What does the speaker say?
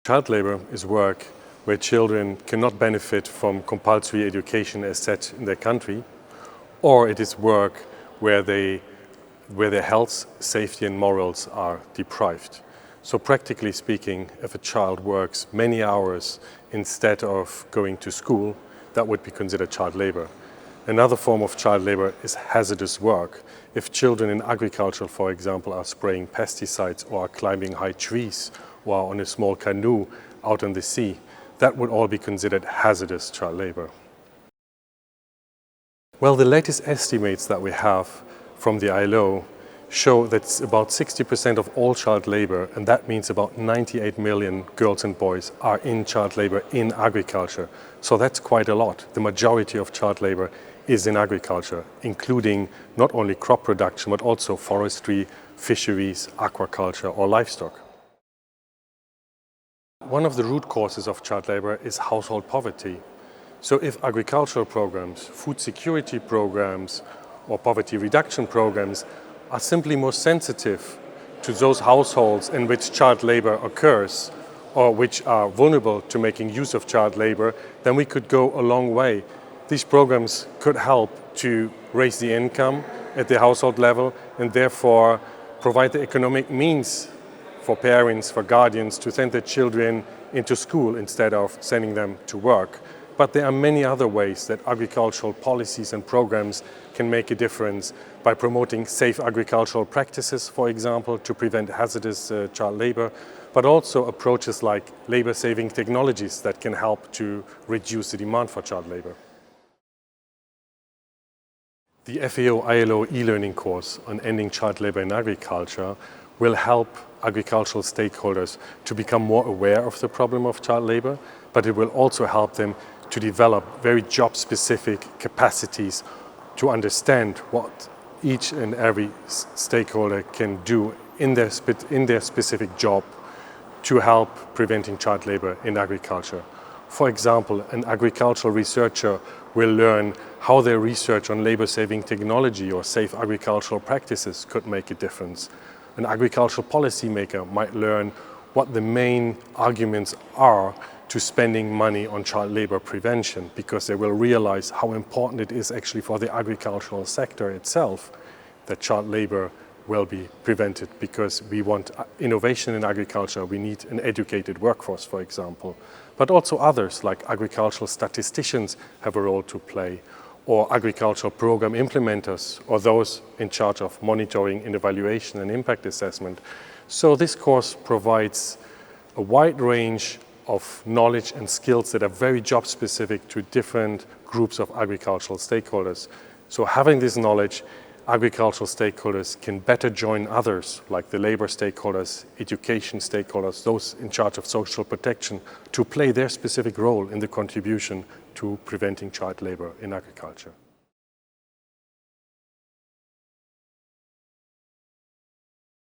Child labor is work where children cannot benefit from compulsory education as set in their country, or it is work where their health, safety and morals are deprived. So practically speaking, if a child works many hours instead of going to school, that would be considered child labor. Another form of child labor is hazardous work. If children in agriculture, for example, are spraying pesticides or are climbing high trees or are on a small canoe out on the sea, that would all be considered hazardous child labor. Well, the latest estimates that we have from the ILO show that about 60% of all child labor, and that means about 98 million girls and boys, are in child labor in agriculture. So that's quite a lot. The majority of child labor is in agriculture, including not only crop production, but also forestry, fisheries, aquaculture or livestock. One of the root causes of child labor is household poverty. So if agricultural programs, food security programs, or poverty reduction programs are simply more sensitive to those households in which child labor occurs or which are vulnerable to making use of child labor, then we could go a long way. These programs could help to raise the income at the household level and therefore provide the economic means for parents, for guardians to send their children into school instead of sending them to work. But there are many other ways that agricultural policies and programs can make a difference by promoting safe agricultural practices, for example, to prevent hazardous child labor, but also approaches like labor-saving technologies that can help to reduce the demand for child labor. The FAO-ILO e-learning course on ending child labor in agriculture will help agricultural stakeholders to become more aware of the problem of child labor, but it will also help them to develop very job-specific capacities to understand what each and every stakeholder can do in their specific job to help preventing child labor in agriculture. For example, an agricultural researcher will learn how their research on labor-saving technology or safe agricultural practices could make a difference. An agricultural policymaker might learn what the main arguments are to spending money on child labor prevention, because they will realize how important it is actually for the agricultural sector itself that child labor will be prevented, because we want innovation in agriculture. We need an educated workforce, for example. But also others, like agricultural statisticians, have a role to play, or agricultural program implementers, or those in charge of monitoring and evaluation and impact assessment. So this course provides a wide range of knowledge and skills that are very job-specific to different groups of agricultural stakeholders. So having this knowledge, agricultural stakeholders can better join others, like the labor stakeholders, education stakeholders, those in charge of social protection, to play their specific role in the contribution to preventing child labor in agriculture.